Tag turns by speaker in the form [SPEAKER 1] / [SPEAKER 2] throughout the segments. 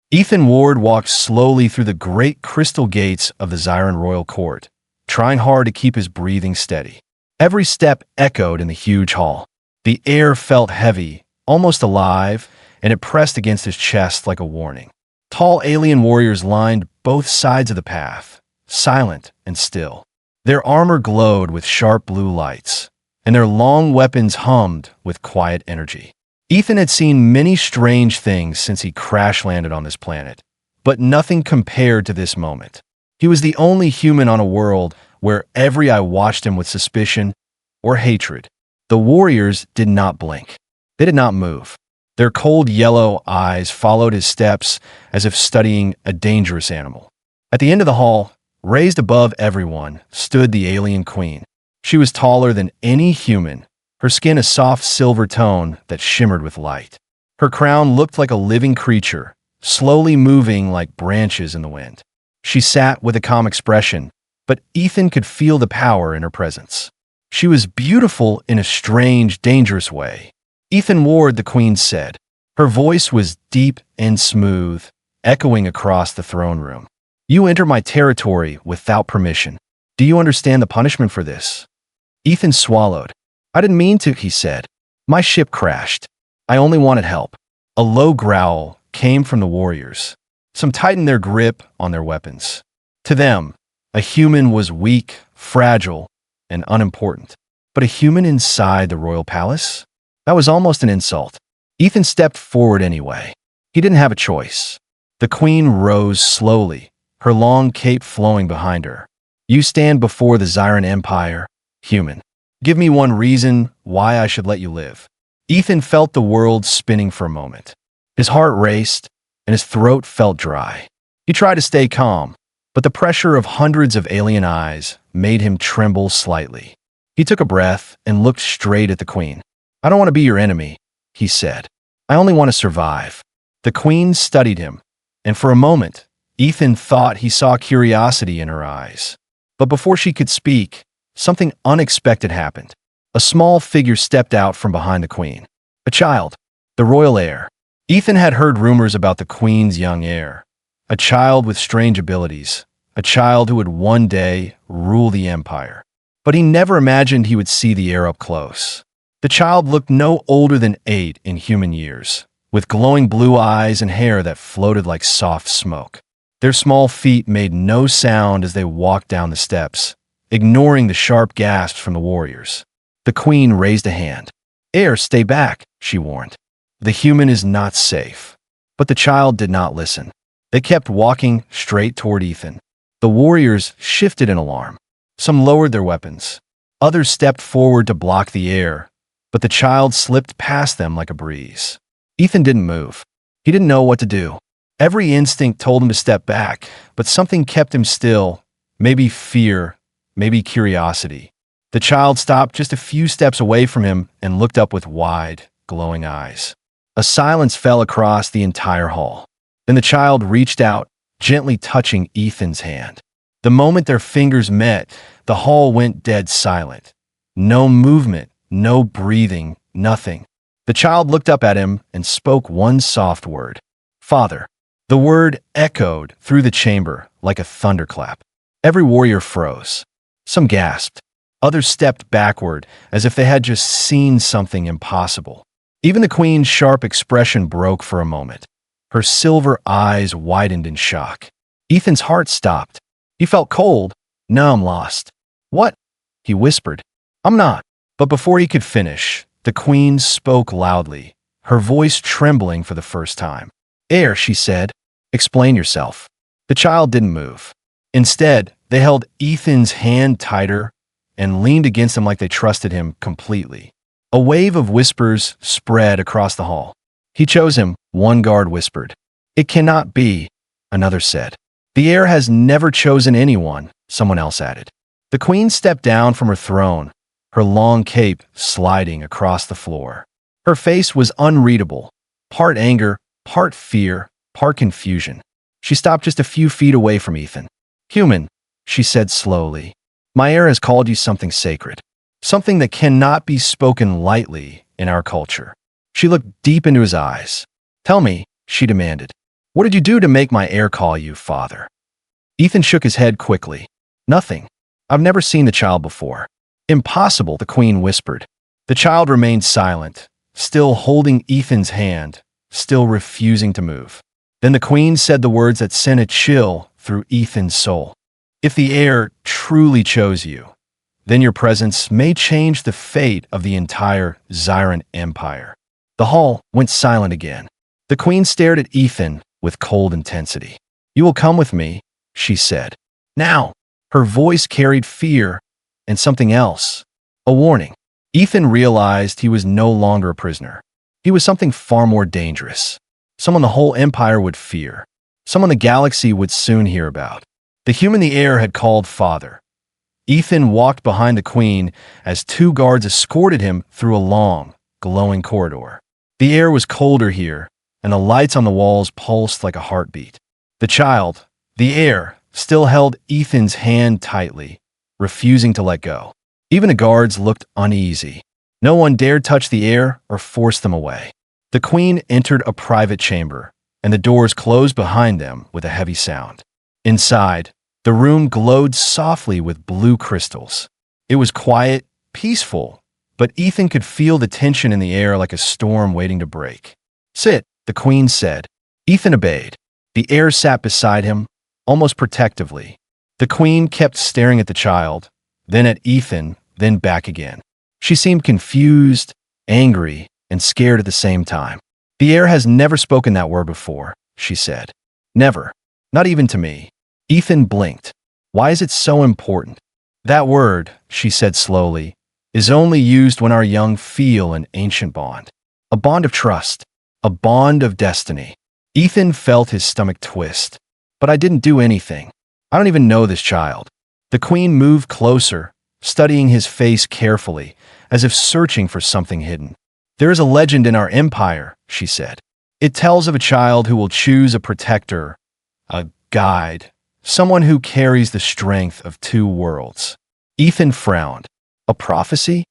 [SPEAKER 1] Ethan Ward walked slowly through the great crystal gates of the Zyran royal court, trying hard to keep his breathing steady. Every step echoed in the huge hall. The air felt heavy, almost alive, and it pressed against his chest like a warning. Tall alien warriors lined both sides of the path, silent and still. Their armor glowed with sharp blue lights, and their long weapons hummed with quiet energy. Ethan had seen many strange things since he crash-landed on this planet, but nothing compared to this moment. He was the only human on a world where every eye watched him with suspicion or hatred. The warriors did not blink. They did not move. Their cold yellow eyes followed his steps as if studying a dangerous animal. At the end of the hall, raised above everyone, stood the alien queen. She was taller than any human, her skin a soft silver tone that shimmered with light. Her crown looked like a living creature, slowly moving like branches in the wind. She sat with a calm expression, but Ethan could feel the power in her presence. She was beautiful in a strange, dangerous way. "Ethan Ward," the queen said. Her voice was deep and smooth, echoing across the throne room. "You enter my territory without permission. Do you understand the punishment for this?" Ethan swallowed. "I didn't mean to," he said. "My ship crashed. I only wanted help." A low growl came from the warriors. Some tightened their grip on their weapons. To them, a human was weak, fragile, and unimportant. But a human inside the royal palace? That was almost an insult. Ethan stepped forward anyway. He didn't have a choice. The queen rose slowly, her long cape flowing behind her. "You stand before the Zyran Empire, human. Give me one reason why I should let you live." Ethan felt the world spinning for a moment. His heart raced, and his throat felt dry. He tried to stay calm, but the pressure of hundreds of alien eyes made him tremble slightly. He took a breath and looked straight at the queen. "I don't want to be your enemy," he said. "I only want to survive." The queen studied him, and for a moment, Ethan thought he saw curiosity in her eyes. But before she could speak, something unexpected happened. A small figure stepped out from behind the queen. A child, the royal heir. Ethan had heard rumors about the queen's young heir. A child with strange abilities. A child who would one day rule the empire. But he never imagined he would see the heir up close. The child looked no older than 8 in human years, with glowing blue eyes and hair that floated like soft smoke. Their small feet made no sound as they walked down the steps, ignoring the sharp gasps from the warriors. The queen raised a hand. "Heir, stay back," she warned. "The human is not safe." But the child did not listen. They kept walking straight toward Ethan. The warriors shifted in alarm. Some lowered their weapons. Others stepped forward to block the air, but the child slipped past them like a breeze. Ethan didn't move. He didn't know what to do. Every instinct told him to step back, but something kept him still. Maybe fear, maybe curiosity. The child stopped just a few steps away from him and looked up with wide, glowing eyes. A silence fell across the entire hall. Then the child reached out, gently touching Ethan's hand. The moment their fingers met, the hall went dead silent. No movement, no breathing, nothing. The child looked up at him and spoke one soft word. "Father." The word echoed through the chamber like a thunderclap. Every warrior froze. Some gasped. Others stepped backward as if they had just seen something impossible. Even the queen's sharp expression broke for a moment. Her silver eyes widened in shock. Ethan's heart stopped. He felt cold, numb, lost. "What?" he whispered. "I'm not." But before he could finish, the queen spoke loudly, her voice trembling for the first time. "Heir," she said, "explain yourself." The child didn't move. Instead, they held Ethan's hand tighter and leaned against him like they trusted him completely. A wave of whispers spread across the hall. "He chose him," one guard whispered. "It cannot be," another said. "The heir has never chosen anyone," someone else added. The queen stepped down from her throne, her long cape sliding across the floor. Her face was unreadable, part anger, part fear, part confusion. She stopped just a few feet away from Ethan. "Human," she said slowly, "my heir has called you something sacred, something that cannot be spoken lightly in our culture." She looked deep into his eyes. "Tell me," she demanded, What did you do to make my heir call you father? Ethan shook his head quickly. Nothing. I've never seen the child before. Impossible, the queen whispered. The child remained silent, still holding Ethan's hand, still refusing to move. Then the queen said the words that sent a chill through Ethan's soul. If the heir truly chose you, then your presence may change the fate of the entire Zyran Empire. The hall went silent again. The queen stared at Ethan with cold intensity. You will come with me, she said. Now, her voice carried fear and something else, a warning. Ethan realized he was no longer a prisoner. He was something far more dangerous. Someone the whole empire would fear. Someone the galaxy would soon hear about. The human the heir had called father. Ethan walked behind the queen as two guards escorted him through a long, glowing corridor. The air was colder here, and the lights on the walls pulsed like a heartbeat. The child, the heir, still held Ethan's hand tightly, refusing to let go. Even the guards looked uneasy. No one dared touch the heir or force them away. The queen entered a private chamber, and the doors closed behind them with a heavy sound. Inside, the room glowed softly with blue crystals. It was quiet, peaceful, but Ethan could feel the tension in the air like a storm waiting to break. Sit, the queen said. Ethan obeyed. The heir sat beside him, almost protectively. The queen kept staring at the child, then at Ethan, then back again. She seemed confused, angry, and scared at the same time. The heir has never spoken that word before, she said. Never. Not even to me. Ethan blinked. Why is it so important? That word, she said slowly, is only used when our young feel an ancient bond. A bond of trust. A bond of destiny. Ethan felt his stomach twist. But I didn't do anything. I don't even know this child. The queen moved closer, studying his face carefully, as if searching for something hidden. There is a legend in our empire, she said. It tells of a child who will choose a protector, a guide, someone who carries the strength of two worlds. Ethan frowned. A prophecy?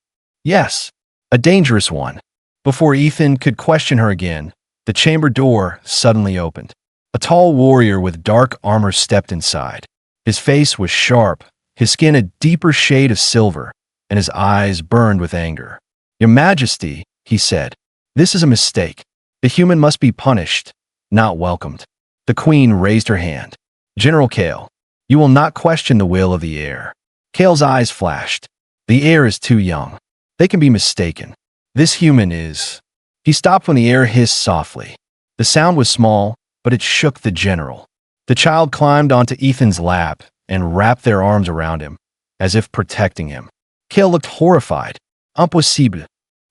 [SPEAKER 1] Yes, a dangerous one. Before Ethan could question her again, the chamber door suddenly opened. A tall warrior with dark armor stepped inside. His face was sharp, his skin a deeper shade of silver, and his eyes burned with anger. Your Majesty, he said, this is a mistake. The human must be punished, not welcomed. The queen raised her hand. General Kale, you will not question the will of the heir. Kale's eyes flashed. The heir is too young. They can be mistaken. This human is... He stopped when the heir hissed softly. The sound was small, but it shook the general. The child climbed onto Ethan's lap and wrapped their arms around him, as if protecting him. Kale looked horrified. Impossible.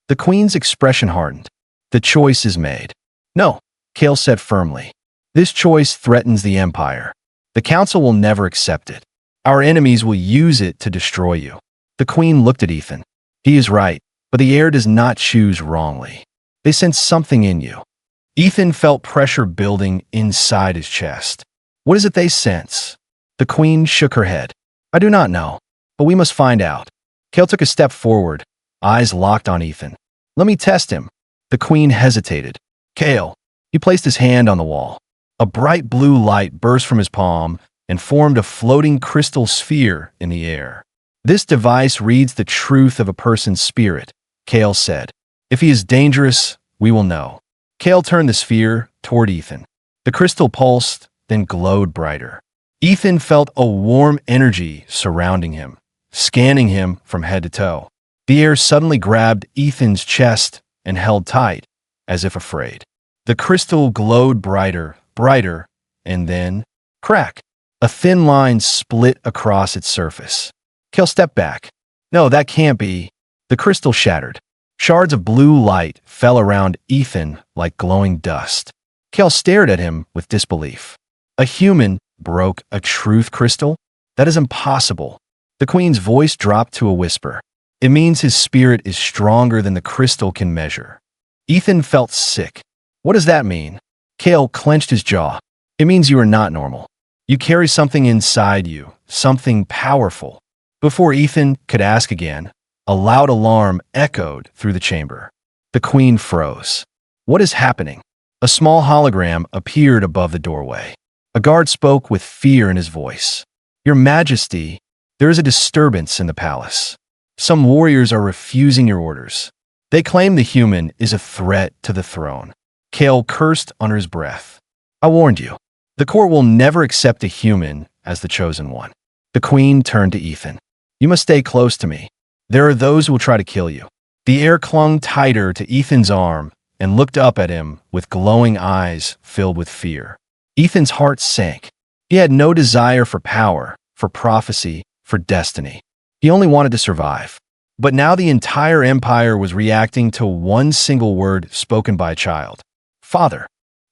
[SPEAKER 1] The queen's expression hardened. The choice is made. No, Kale said firmly. This choice threatens the empire. The council will never accept it. Our enemies will use it to destroy you. The queen looked at Ethan. He is right, but the heir does not choose wrongly. They sense something in you. Ethan felt pressure building inside his chest. What is it they sense? The queen shook her head. I do not know, but we must find out. Kale took a step forward, eyes locked on Ethan. Let me test him. The queen hesitated. Kale. He placed his hand on the wall. A bright blue light burst from his palm and formed a floating crystal sphere in the air. This device reads the truth of a person's spirit, Kale said. If he is dangerous, we will know. Kale turned the sphere toward Ethan. The crystal pulsed, then glowed brighter. Ethan felt a warm energy surrounding him, scanning him from head to toe. The air suddenly grabbed Ethan's chest and held tight, as if afraid. The crystal glowed brighter, and then, crack. A thin line split across its surface. Kale stepped back. No, that can't be. The crystal shattered. Shards of blue light fell around Ethan like glowing dust. Kale stared at him with disbelief. A human broke a truth crystal? That is impossible. The queen's voice dropped to a whisper. It means his spirit is stronger than the crystal can measure. Ethan felt sick. What does that mean? Kale clenched his jaw. It means you are not normal. You carry something inside you, something powerful. Before Ethan could ask again, a loud alarm echoed through the chamber. The queen froze. What is happening? A small hologram appeared above the doorway. A guard spoke with fear in his voice. "Your Majesty, there is a disturbance in the palace. Some warriors are refusing your orders. They claim the human is a threat to the throne." Kale cursed under his breath. "I warned you. The court will never accept a human as the chosen one." The queen turned to Ethan. "You must stay close to me. There are those who will try to kill you." The heir clung tighter to Ethan's arm and looked up at him with glowing eyes filled with fear. Ethan's heart sank. He had no desire for power, for prophecy, for destiny. He only wanted to survive. But now the entire empire was reacting to one single word spoken by a child. "Father."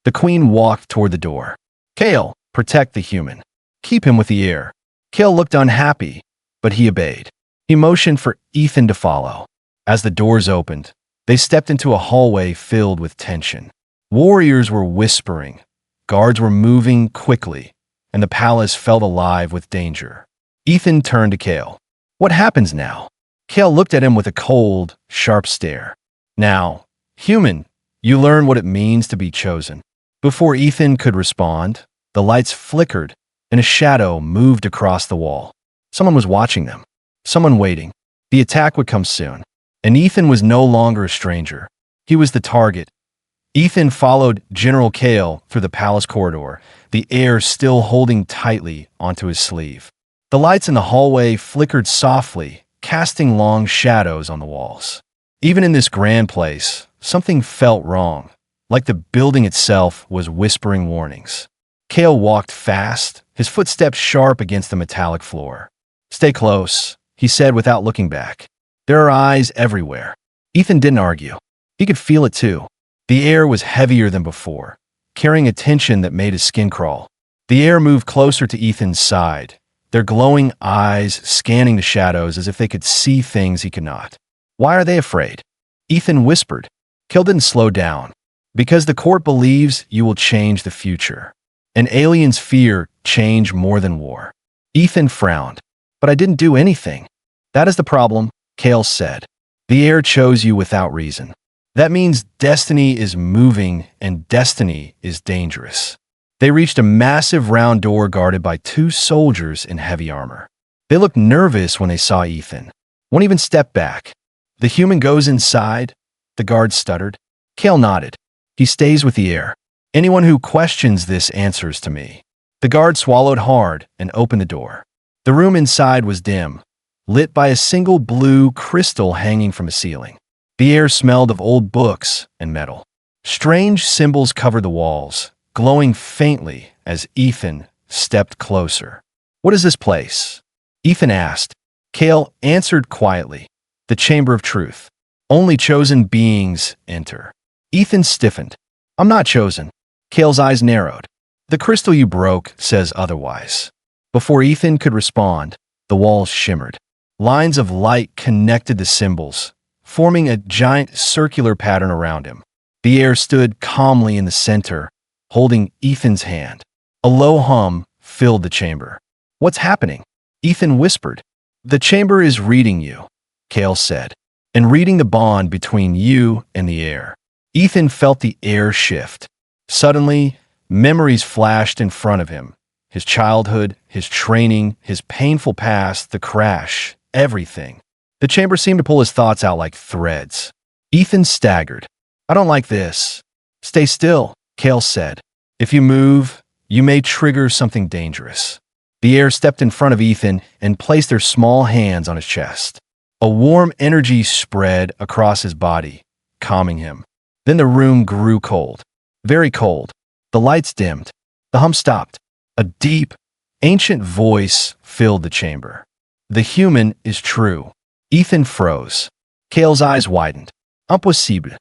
[SPEAKER 1] The queen walked toward the door. "Kale, protect the human. Keep him with the heir." Kale looked unhappy, but he obeyed. He motioned for Ethan to follow. As the doors opened, they stepped into a hallway filled with tension. Warriors were whispering, guards were moving quickly, and the palace felt alive with danger. Ethan turned to Kale. "What happens now?" Kale looked at him with a cold, sharp stare. "Now, human, you learn what it means to be chosen." Before Ethan could respond, the lights flickered and a shadow moved across the wall. Someone was watching them. Someone waiting. The attack would come soon. And Ethan was no longer a stranger. He was the target. Ethan followed General Kale through the palace corridor, the heir still holding tightly onto his sleeve. The lights in the hallway flickered softly, casting long shadows on the walls. Even in this grand place, something felt wrong, like the building itself was whispering warnings. Kale walked fast, his footsteps sharp against the metallic floor. "Stay close," he said without looking back. "There are eyes everywhere." Ethan didn't argue. He could feel it too. The air was heavier than before, carrying a tension that made his skin crawl. The air moved closer to Ethan's side, their glowing eyes scanning the shadows as if they could see things he could not. "Why are they afraid?" Ethan whispered. Kale didn't slow down. "Because the court believes you will change the future. An alien's fear change more than war." Ethan frowned. "But I didn't do anything." "That is the problem," Kale said. "The heir chose you without reason. That means destiny is moving and destiny is dangerous." They reached a massive round door guarded by two soldiers in heavy armor. They looked nervous when they saw Ethan. One even stepped back. "The human goes inside?" The guard stuttered. Kale nodded. "He stays with the heir. Anyone who questions this answers to me." The guard swallowed hard and opened the door. The room inside was dim, lit by a single blue crystal hanging from a ceiling. The air smelled of old books and metal. Strange symbols covered the walls, glowing faintly as Ethan stepped closer. "What is this place?" Ethan asked. Kale answered quietly. "The Chamber of Truth. Only chosen beings enter." Ethan stiffened. "I'm not chosen." Kale's eyes narrowed. "The crystal you broke says otherwise." Before Ethan could respond, the walls shimmered. Lines of light connected the symbols, forming a giant circular pattern around him. The heir stood calmly in the center, holding Ethan's hand. A low hum filled the chamber. "What's happening?" Ethan whispered. "The chamber is reading you," Kale said, "and reading the bond between you and the heir." Ethan felt the air shift. Suddenly, memories flashed in front of him. His childhood, his training, his painful past, the crash, everything. The chamber seemed to pull his thoughts out like threads. Ethan staggered. "I don't like this." "Stay still," Kale said. "If you move, you may trigger something dangerous." The heir stepped in front of Ethan and placed their small hands on his chest. A warm energy spread across his body, calming him. Then the room grew cold. Very cold. The lights dimmed. The hum stopped. A deep, ancient voice filled the chamber. "The human is true." Ethan froze. Kale's eyes widened. "Impossible."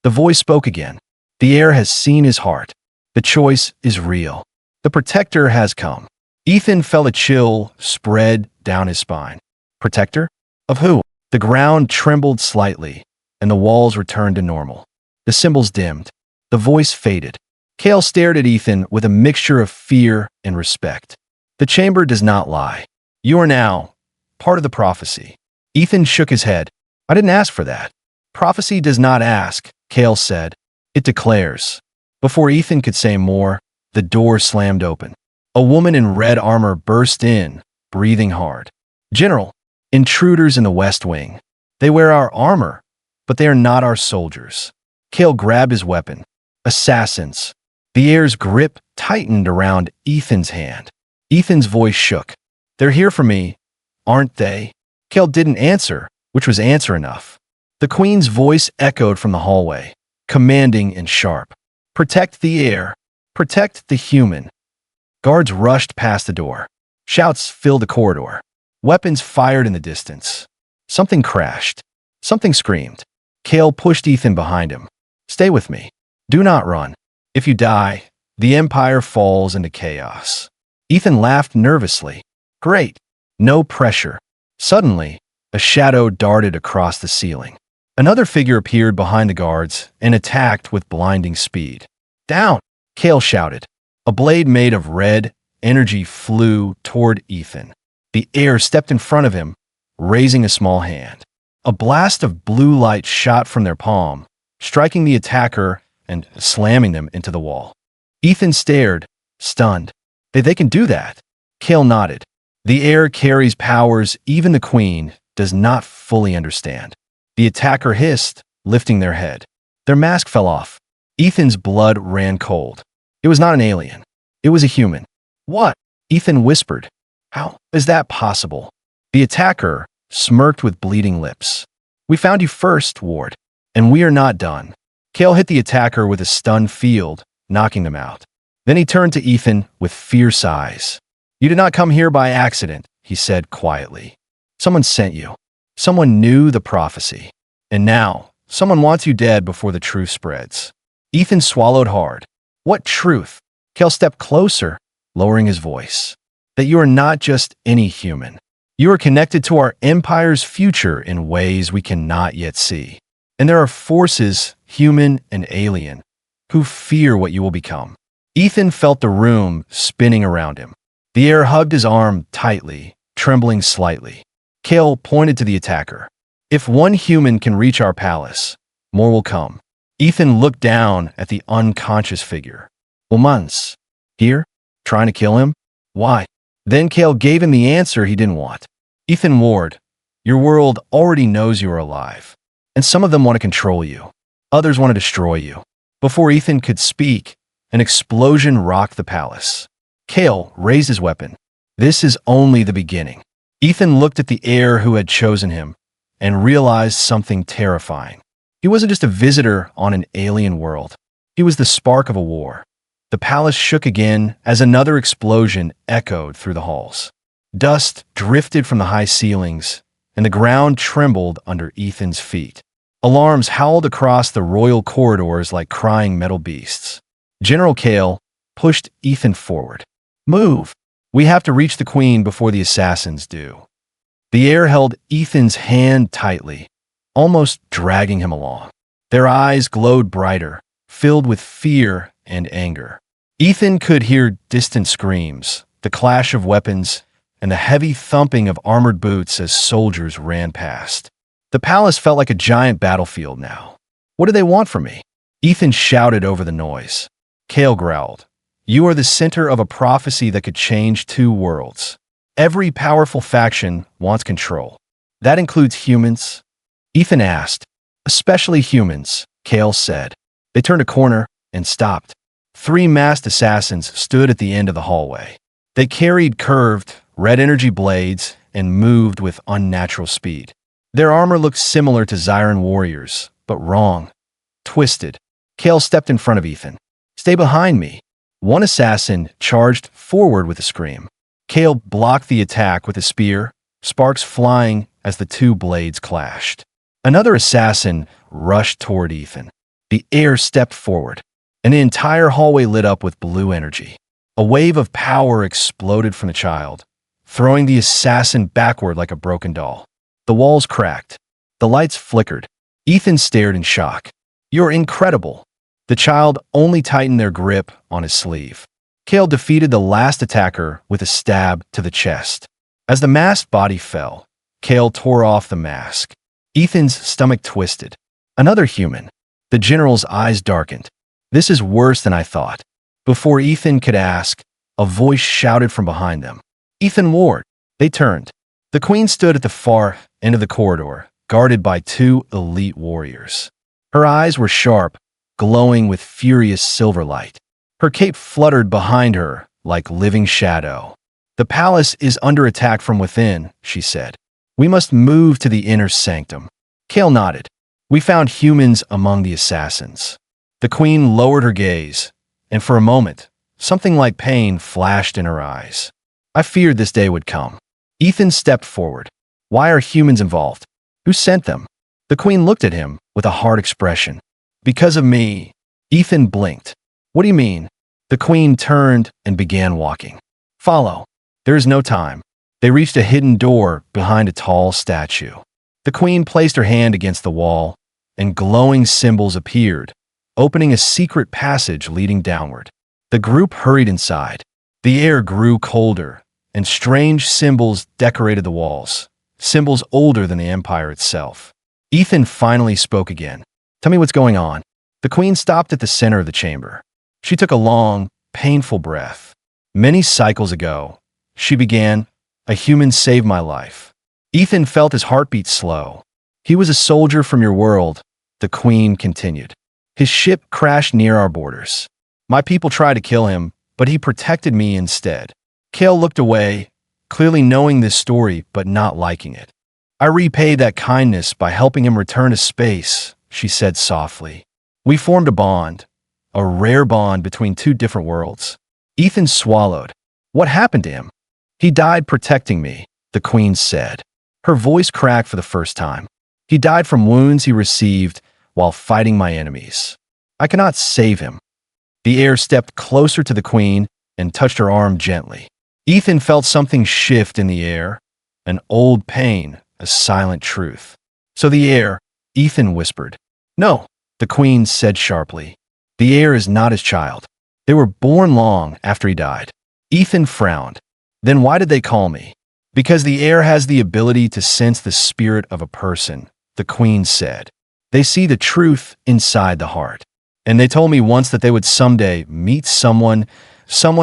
[SPEAKER 1] The voice spoke again. "The heir has seen his heart. The choice is real. The protector has come." Ethan felt a chill spread down his spine. Protector? Of who? The ground trembled slightly, and the walls returned to normal. The symbols dimmed. The voice faded. Kale stared at Ethan with a mixture of fear and respect. "The chamber does not lie. You are now part of the prophecy." Ethan shook his head. "I didn't ask for that." "Prophecy does not ask," Kale said. "It declares." Before Ethan could say more, the door slammed open. A woman in red armor burst in, breathing hard. "General, intruders in the West Wing. They wear our armor, but they are not our soldiers." Cale grabbed his weapon. "Assassins." The Heir's grip tightened around Ethan's hand. Ethan's voice shook. "They're here for me, aren't they?" Cale didn't answer, which was answer enough. The Queen's voice echoed from the hallway, commanding and sharp. "Protect the Heir. Protect the human." Guards rushed past the door. Shouts filled the corridor. Weapons fired in the distance. Something crashed. Something screamed. Cale pushed Ethan behind him. "Stay with me. Do not run. If you die, the Empire falls into chaos." Ethan laughed nervously. "Great. No pressure." Suddenly, a shadow darted across the ceiling. Another figure appeared behind the guards and attacked with blinding speed. "Down!" Cale shouted. A blade made of red energy flew toward Ethan. The Heir stepped in front of him, raising a small hand. A blast of blue light shot from their palm, striking the attacker and slamming them into the wall. Ethan stared, stunned. They can do that." Cale nodded. "The Heir carries powers even the Queen does not fully understand." The attacker hissed, lifting their head. Their mask fell off. Ethan's blood ran cold. It was not an alien. It was a human. "What?" Ethan whispered. "How is that possible?" The attacker smirked with bleeding lips. "We found you first, Ward, and we are not done." Cale hit the attacker with a stun field, knocking them out. Then he turned to Ethan with fierce eyes. "You did not come here by accident," he said quietly. "Someone sent you. Someone knew the prophecy. And now, someone wants you dead before the truth spreads." Ethan swallowed hard. "What truth?" Cale stepped closer, lowering his voice. "That you are not just any human. You are connected to our Empire's future in ways we cannot yet see. And there are forces, human and alien, who fear what you will become." Ethan felt the room spinning around him. The Heir hugged his arm tightly, trembling slightly. Cale pointed to the attacker. "If one human can reach our palace, more will come." Ethan looked down at the unconscious figure. "Woman's here? Trying to kill him? Why?" Then Cale gave him the answer he didn't want. "Ethan Ward, your world already knows you are alive. And some of them want to control you. Others want to destroy you." Before Ethan could speak, an explosion rocked the palace. Cale raised his weapon. "This is only the beginning." Ethan looked at the Heir who had chosen him and realized something terrifying. He wasn't just a visitor on an alien world. He was the spark of a war. The palace shook again as another explosion echoed through the halls. Dust drifted from the high ceilings, and the ground trembled under Ethan's feet. Alarms howled across the royal corridors like crying metal beasts. General Cale pushed Ethan forward. "Move! We have to reach the Queen before the assassins do." The Heir held Ethan's hand tightly, almost dragging him along. Their eyes glowed brighter, filled with fear and anger. Ethan could hear distant screams, the clash of weapons, and the heavy thumping of armored boots as soldiers ran past. The palace felt like a giant battlefield now. "What do they want from me?" Ethan shouted over the noise. Cale growled. "You are the center of a prophecy that could change two worlds. Every powerful faction wants control. That includes humans?" Ethan asked. "Especially humans," Cale said. They turned a corner and stopped. 3 masked assassins stood at the end of the hallway. They carried curved, red energy blades and moved with unnatural speed. Their armor looked similar to Zyran warriors, but wrong. Twisted. Cale stepped in front of Ethan. "Stay behind me." One assassin charged forward with a scream. Cale blocked the attack with a spear, sparks flying as the 2 blades clashed. Another assassin rushed toward Ethan. The Heir stepped forward, and the entire hallway lit up with blue energy. A wave of power exploded from the child, throwing the assassin backward like a broken doll. The walls cracked. The lights flickered. Ethan stared in shock. "You're incredible." The child only tightened their grip on his sleeve. Cale defeated the last attacker with a stab to the chest. As the masked body fell, Cale tore off the mask. Ethan's stomach twisted. Another human. The general's eyes darkened. This is worse than I thought. Before Ethan could ask, a voice shouted from behind them. Ethan Ward. They turned. The queen stood at the far end of the corridor, guarded by two elite warriors. Her eyes were sharp, glowing with furious silver light. Her cape fluttered behind her like living shadow. The palace is under attack from within, she said. We must move to the inner sanctum. Kale nodded. We found humans among the assassins. The queen lowered her gaze, and for a moment, something like pain flashed in her eyes. I feared this day would come. Ethan stepped forward. Why are humans involved? Who sent them? The queen looked at him with a hard expression. Because of me. Ethan blinked. What do you mean? The queen turned and began walking. Follow. There is no time. They reached a hidden door behind a tall statue. The queen placed her hand against the wall, and glowing symbols appeared, opening a secret passage leading downward. The group hurried inside. The air grew colder, and strange symbols decorated the walls, symbols older than the empire itself. Ethan finally spoke again. Tell me what's going on. The queen stopped at the center of the chamber. She took a long, painful breath. Many cycles ago, she began, a human saved my life. Ethan felt his heartbeat slow. He was a soldier from your world, the queen continued. His ship crashed near our borders. My people tried to kill him, but he protected me instead. Kale looked away, clearly knowing this story but not liking it. I repaid that kindness by helping him return to space, she said softly. We formed a bond, a rare bond between two different worlds. Ethan swallowed. What happened to him? He died protecting me, the queen said. Her voice cracked for the first time. He died from wounds he received while fighting my enemies. I cannot save him. The heir stepped closer to the queen and touched her arm gently. Ethan felt something shift in the air, an old pain, a silent truth. So the heir, Ethan whispered. No, the queen said sharply. The heir is not his child. They were born long after he died. Ethan frowned. Then why did they call me? Because the heir has the ability to sense the spirit of a person, the queen said. They see the truth inside the heart. And they told me once that they would someday meet someone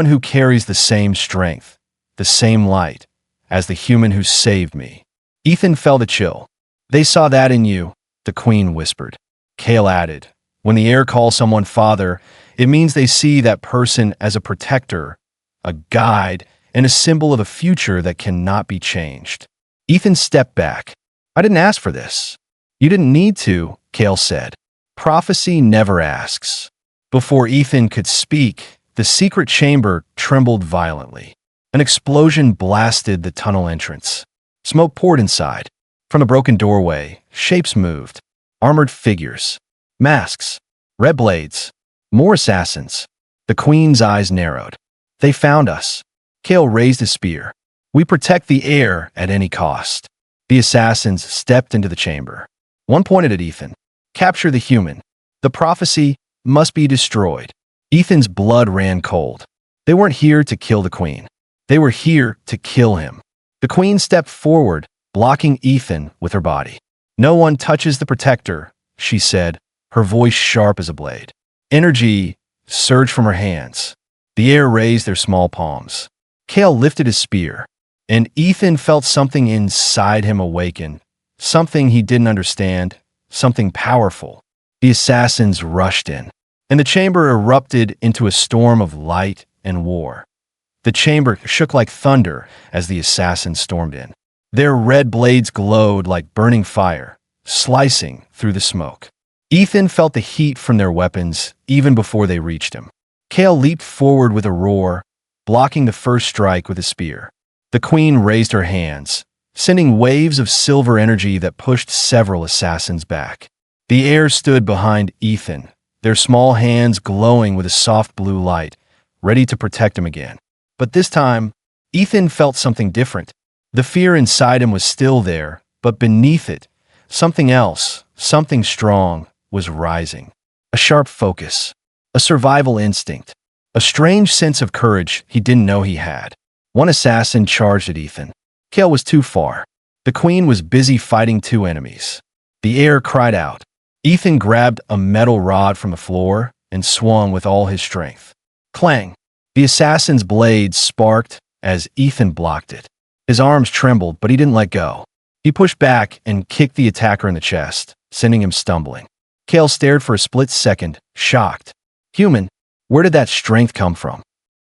[SPEAKER 1] who carries the same strength, the same light, as the human who saved me. Ethan felt a chill. They saw that in you, the queen whispered. Kale added, when the heir calls someone father, it means they see that person as a protector, a guide, and a symbol of a future that cannot be changed. Ethan stepped back. I didn't ask for this. You didn't need to, Kale said. Prophecy never asks. Before Ethan could speak, the secret chamber trembled violently. An explosion blasted the tunnel entrance. Smoke poured inside. From the broken doorway, shapes moved. Armored figures. Masks. Red blades. More assassins. The queen's eyes narrowed. They found us. Kale raised his spear. We protect the heir at any cost. The assassins stepped into the chamber. One pointed at Ethan. Capture the human. The prophecy must be destroyed. Ethan's blood ran cold. They weren't here to kill the queen. They were here to kill him. The queen stepped forward, blocking Ethan with her body. No one touches the protector, she said, her voice sharp as a blade. Energy surged from her hands. The heir raised their small palms. Kale lifted his spear, and Ethan felt something inside him awaken, something he didn't understand, something powerful. The assassins rushed in, and the chamber erupted into a storm of light and war. The chamber shook like thunder as the assassins stormed in. Their red blades glowed like burning fire, slicing through the smoke. Ethan felt the heat from their weapons even before they reached him. Kale leaped forward with a roar, blocking the first strike with his spear. The queen raised her hands, sending waves of silver energy that pushed several assassins back. The heir stood behind Ethan, their small hands glowing with a soft blue light, ready to protect him again. But this time, Ethan felt something different. The fear inside him was still there, but beneath it, something else, something strong, was rising. A sharp focus, a survival instinct, a strange sense of courage he didn't know he had. One assassin charged at Ethan. Kale was too far. The queen was busy fighting two enemies. The heir cried out. Ethan grabbed a metal rod from the floor, and swung with all his strength. Clang! The assassin's blade sparked as Ethan blocked it. His arms trembled, but he didn't let go. He pushed back and kicked the attacker in the chest, sending him stumbling. Cale stared for a split second, shocked. Human, where did that strength come from?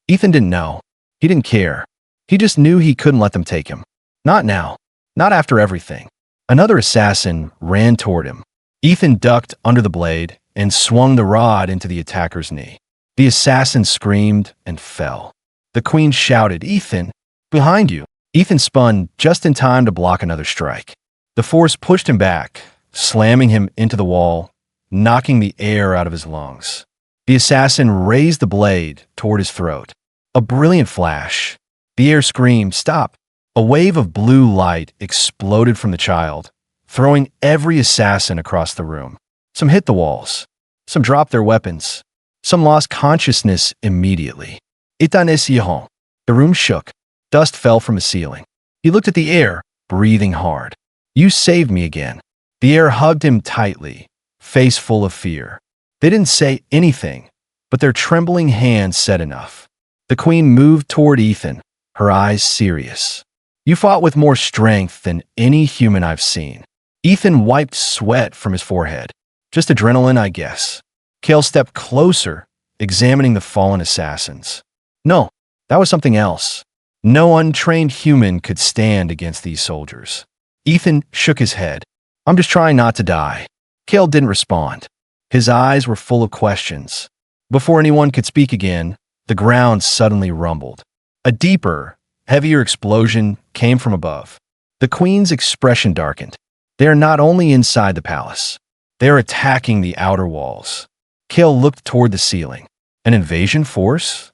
[SPEAKER 1] Ethan didn't know. He didn't care. He just knew he couldn't let them take him. Not now. Not after everything. Another assassin ran toward him. Ethan ducked under the blade and swung the rod into the attacker's knee. The assassin screamed and fell. The queen shouted, "Ethan, behind you!" Ethan spun just in time to block another strike. The force pushed him back, slamming him into the wall, knocking the air out of his lungs. The assassin raised the blade toward his throat. A brilliant flash. The air screamed, "Stop!" A wave of blue light exploded from the child, throwing every assassin across the room. Some hit the walls. Some dropped their weapons. Some lost consciousness immediately. Étant essayant. The room shook. Dust fell from the ceiling. He looked at the air, breathing hard. "You saved me again." The air hugged him tightly, face full of fear. They didn't say anything, but their trembling hands said enough. The queen moved toward Ethan, her eyes serious. "You fought with more strength than any human I've seen." Ethan wiped sweat from his forehead. "Just adrenaline, I guess." Cale stepped closer, examining the fallen assassins. "No, that was something else. No untrained human could stand against these soldiers." Ethan shook his head. "I'm just trying not to die." Cale didn't respond. His eyes were full of questions. Before anyone could speak again, the ground suddenly rumbled. A deeper, heavier explosion came from above. The queen's expression darkened. They are not only inside the palace. They are attacking the outer walls. Cale looked toward the ceiling. An invasion force?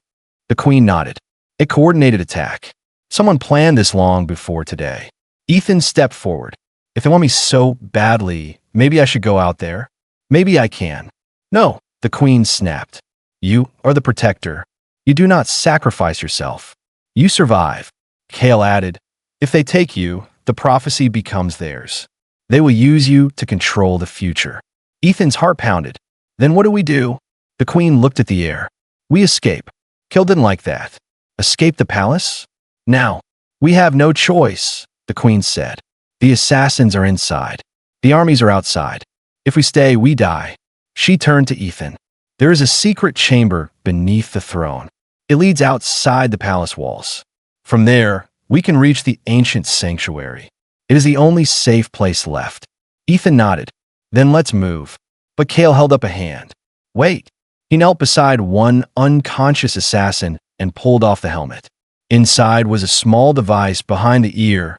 [SPEAKER 1] The queen nodded. A coordinated attack. Someone planned this long before today. Ethan stepped forward. "If they want me so badly, maybe I should go out there. Maybe I can." "No," the queen snapped. "You are the protector. You do not sacrifice yourself. You survive." Cale added, "If they take you, the prophecy becomes theirs. They will use you to control the future." Ethan's heart pounded. "Then what do we do?" The queen looked at the air. "We escape." Cale didn't like that. Escape the palace? "Now. We have no choice," the queen said. "The assassins are inside. The armies are outside. If we stay, we die." She turned to Ethan. "There is a secret chamber beneath the throne. It leads outside the palace walls. From there, we can reach the ancient sanctuary. It is the only safe place left." Ethan nodded. "Then let's move." But Cale held up a hand. "Wait." He knelt beside one unconscious assassin and pulled off the helmet. Inside was a small device behind the ear,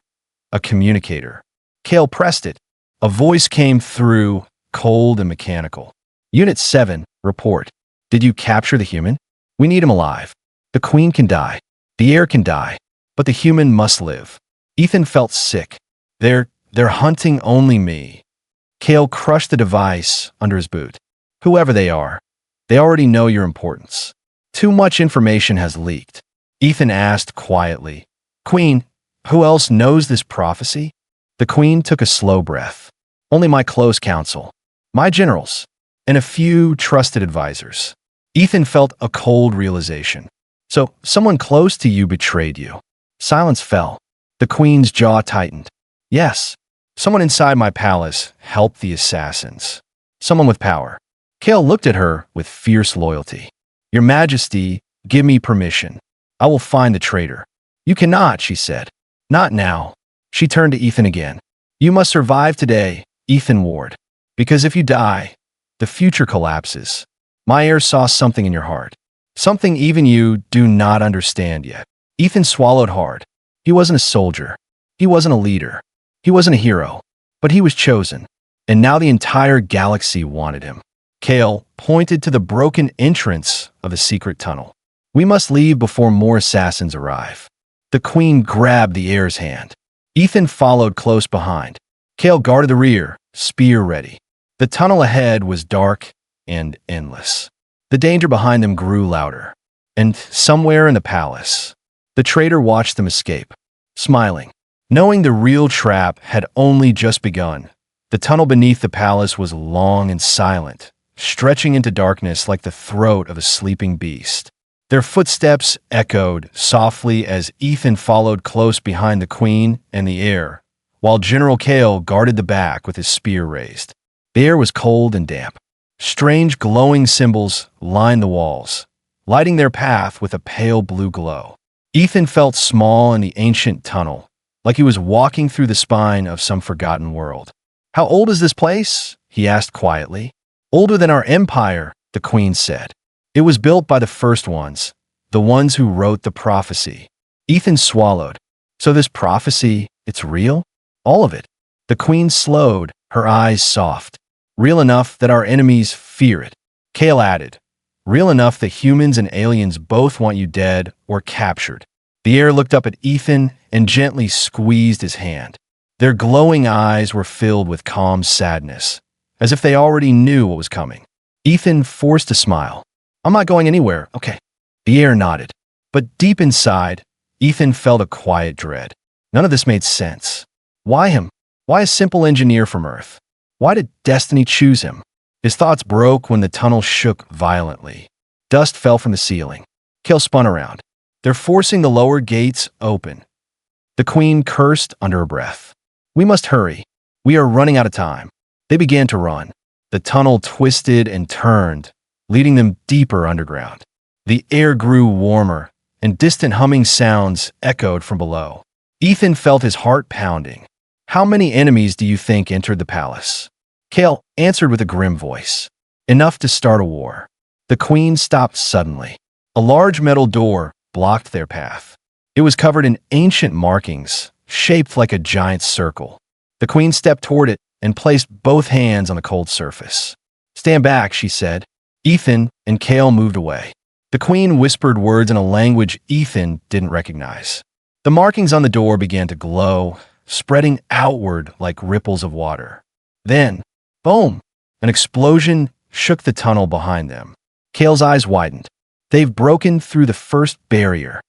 [SPEAKER 1] a communicator. Cale pressed it. A voice came through, cold and mechanical. "Unit 7, report. Did you capture the human? We need him alive. The queen can die. The heir can die. But the human must live." Ethan felt sick. They're hunting only me." Cale crushed the device under his boot. "Whoever they are, they already know your importance. Too much information has leaked." Ethan asked quietly, "Queen, who else knows this prophecy?" The queen took a slow breath. "Only my close counsel, my generals, and a few trusted advisors." Ethan felt a cold realization. "So someone close to you betrayed you." Silence fell. The queen's jaw tightened. "Yes, someone inside my palace helped the assassins. Someone with power." Cale looked at her with fierce loyalty. "Your Majesty, give me permission. I will find the traitor." "You cannot," she said. "Not now." She turned to Ethan again. "You must survive today, Ethan Ward. Because if you die, the future collapses. My heir saw something in your heart. Something even you do not understand yet." Ethan swallowed hard. He wasn't a soldier. He wasn't a leader. He wasn't a hero. But he was chosen. And now the entire galaxy wanted him. Cale pointed to the broken entrance of a secret tunnel. "We must leave before more assassins arrive." The queen grabbed the heir's hand. Ethan followed close behind. Cale guarded the rear, spear ready. The tunnel ahead was dark and endless. The danger behind them grew louder. And somewhere in the palace, the traitor watched them escape, smiling. Knowing the real trap had only just begun, the tunnel beneath the palace was long and silent, stretching into darkness like the throat of a sleeping beast. Their footsteps echoed softly as Ethan followed close behind the Queen and the Heir, while General Kale guarded the back with his spear raised. The air was cold and damp. Strange glowing symbols lined the walls, lighting their path with a pale blue glow. Ethan felt small in the ancient tunnel, like he was walking through the spine of some forgotten world. "How old is this place?" he asked quietly. "Older than our empire," the Queen said. "It was built by the first ones, the ones who wrote the prophecy." Ethan swallowed. "So this prophecy, it's real? All of it?" The Queen slowed, her eyes soft. "Real enough that our enemies fear it." Kale added, "Real enough that humans and aliens both want you dead or captured." The Heir looked up at Ethan and gently squeezed his hand. Their glowing eyes were filled with calm sadness, as if they already knew what was coming. Ethan forced a smile. "I'm not going anywhere, okay." The Heir nodded. But deep inside, Ethan felt a quiet dread. None of this made sense. Why him? Why a simple engineer from Earth? Why did destiny choose him? His thoughts broke when the tunnel shook violently. Dust fell from the ceiling. Kale spun around. "They're forcing the lower gates open." The Queen cursed under her breath. "We must hurry. We are running out of time." They began to run. The tunnel twisted and turned, leading them deeper underground. The air grew warmer, and distant humming sounds echoed from below. Ethan felt his heart pounding. "How many enemies do you think entered the palace?" Kale answered with a grim voice. "Enough to start a war." The Queen stopped suddenly. A large metal door blocked their path. It was covered in ancient markings, shaped like a giant circle. The Queen stepped toward it and placed both hands on the cold surface. "Stand back," she said. Ethan and Kale moved away. The Queen whispered words in a language Ethan didn't recognize. The markings on the door began to glow, spreading outward like ripples of water. Then, boom! An explosion shook the tunnel behind them. Kale's eyes widened. "They've broken through the first barrier."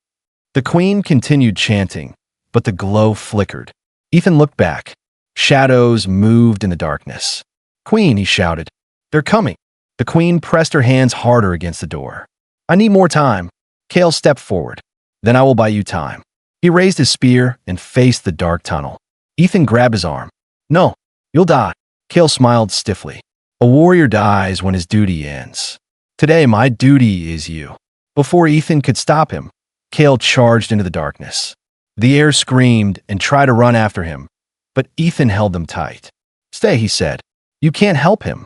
[SPEAKER 1] The Queen continued chanting, but the glow flickered. Ethan looked back. Shadows moved in the darkness. "Queen," he shouted. "They're coming." The Queen pressed her hands harder against the door. "I need more time." Kale stepped forward. "Then I will buy you time." He raised his spear and faced the dark tunnel. Ethan grabbed his arm. "No, you'll die." Kale smiled stiffly. "A warrior dies when his duty ends. Today, my duty is you." Before Ethan could stop him, Kale charged into the darkness. The Heir screamed and tried to run after him, but Ethan held them tight. "Stay," he said. "You can't help him."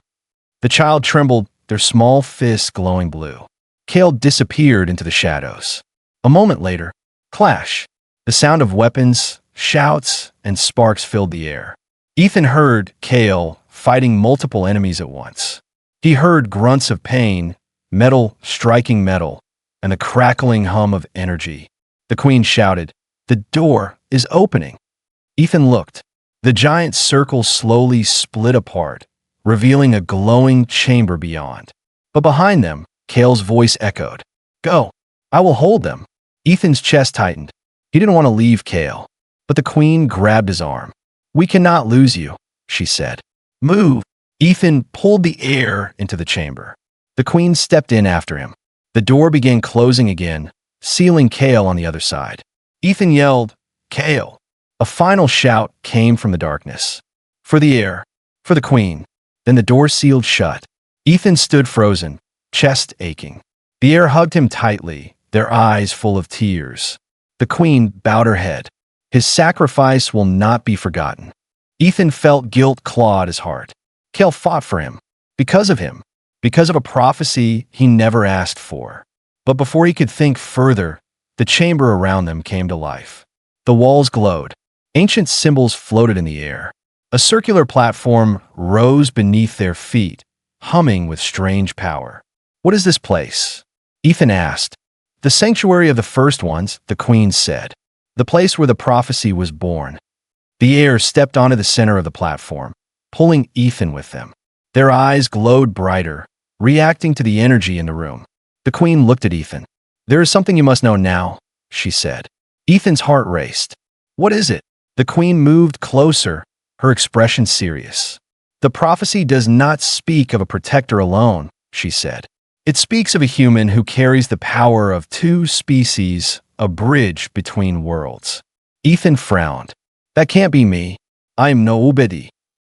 [SPEAKER 1] The child trembled, their small fists glowing blue. Kale disappeared into the shadows. A moment later, clash. The sound of weapons, shouts, and sparks filled the air. Ethan heard Kale fighting multiple enemies at once. He heard grunts of pain, metal striking metal, and the crackling hum of energy. The Queen shouted, "The door is opening." Ethan looked. The giant circle slowly split apart, revealing a glowing chamber beyond. But behind them, Kale's voice echoed, "Go, I will hold them." Ethan's chest tightened. He didn't want to leave Kale, but the Queen grabbed his arm. "We cannot lose you," she said. "Move." Ethan pulled the Heir into the chamber. The Queen stepped in after him. The door began closing again, sealing Kale on the other side. Ethan yelled, "Kale!" A final shout came from the darkness. "For the Heir, for the Queen." Then the door sealed shut. Ethan stood frozen, chest aching. The Heir hugged him tightly, their eyes full of tears. The Queen bowed her head. His sacrifice will not be forgotten. Ethan felt guilt claw at his heart. Kale fought for him, because of him, because of a prophecy he never asked for. But before he could think further, the chamber around them came to life. The walls glowed. Ancient symbols floated in the air. A circular platform rose beneath their feet, humming with strange power. "What is this place?" Ethan asked. "The sanctuary of the first ones," the Queen said. "The place where the prophecy was born." The Heir stepped onto the center of the platform, pulling Ethan with them. Their eyes glowed brighter, reacting to the energy in the room. The Queen looked at Ethan. "There is something you must know now," she said. Ethan's heart raced. "What is it?" The Queen moved closer, her expression serious. The prophecy does not speak of a protector alone, she said. It speaks of a human who carries the power of two species, a bridge between worlds. Ethan frowned. That can't be me. I am nobody.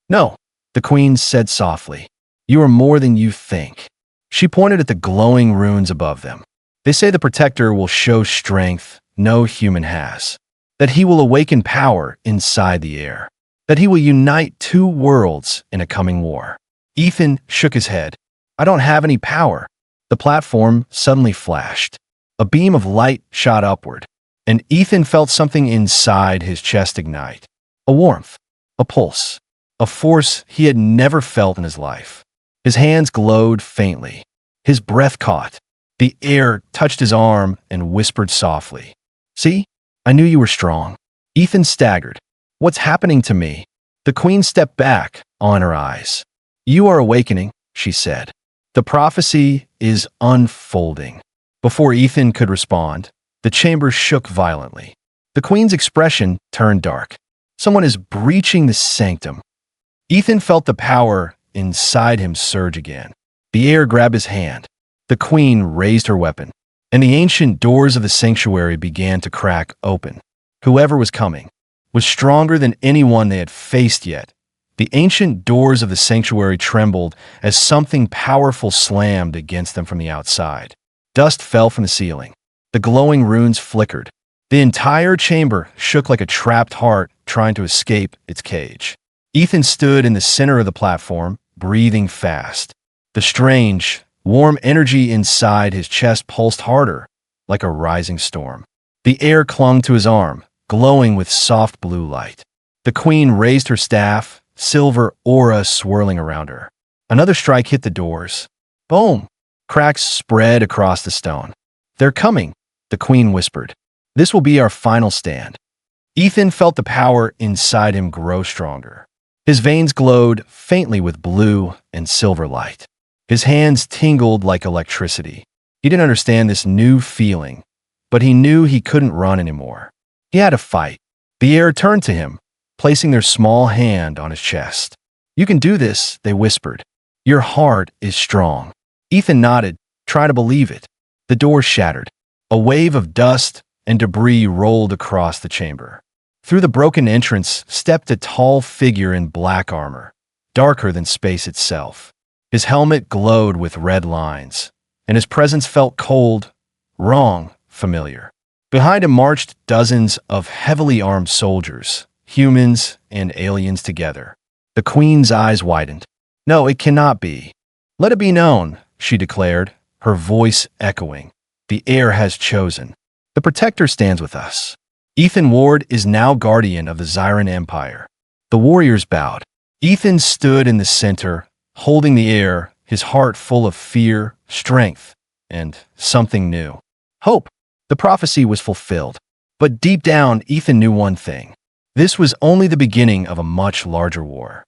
[SPEAKER 1] No, the queen said softly. You are more than you think. She pointed at the glowing runes above them. They say the protector will show strength no human has. That he will awaken power inside the air. That he will unite two worlds in a coming war. Ethan shook his head. I don't have any power. The platform suddenly flashed. A beam of light shot upward, and Ethan felt something inside his chest ignite. A warmth, a pulse, a force he had never felt in his life. His hands glowed faintly. His breath caught. The air touched his arm and whispered softly. See? I knew you were strong. Ethan staggered. What's happening to me? The queen stepped back, awe in her eyes. You are awakening, she said. The prophecy is unfolding. Before Ethan could respond, the chamber shook violently. The queen's expression turned dark. Someone is breaching the sanctum. Ethan felt the power inside him surge again. The air grabbed his hand. The queen raised her weapon, and the ancient doors of the sanctuary began to crack open. Whoever was coming was stronger than anyone they had faced yet. The ancient doors of the sanctuary trembled as something powerful slammed against them from the outside. Dust fell from the ceiling. The glowing runes flickered. The entire chamber shook like a trapped heart trying to escape its cage. Ethan stood in the center of the platform, breathing fast. The strange, warm energy inside his chest pulsed harder, like a rising storm. The air clung to his arm, glowing with soft blue light. The queen raised her staff, silver aura swirling around her. Another strike hit the doors. Boom! Cracks spread across the stone. They're coming, the queen whispered. This will be our final stand. Ethan felt the power inside him grow stronger. His veins glowed faintly with blue and silver light. His hands tingled like electricity. He didn't understand this new feeling, but he knew he couldn't run anymore. He had to fight. The air turned to him, placing their small hand on his chest. You can do this, they whispered. Your heart is strong. Ethan nodded, trying to believe it. The door shattered. A wave of dust and debris rolled across the chamber. Through the broken entrance stepped a tall figure in black armor, darker than space itself. His helmet glowed with red lines, and his presence felt cold, wrong, familiar. Behind him marched dozens of heavily armed soldiers, humans and aliens together. The queen's eyes widened. No, it cannot be. Let it be known, she declared, her voice echoing. The heir has chosen. The protector stands with us. Ethan Ward is now guardian of the Zyran Empire. The warriors bowed. Ethan stood in the center, holding the heir, his heart full of fear, strength, and something new. Hope. The prophecy was fulfilled. But deep down, Ethan knew one thing. This was only the beginning of a much larger war.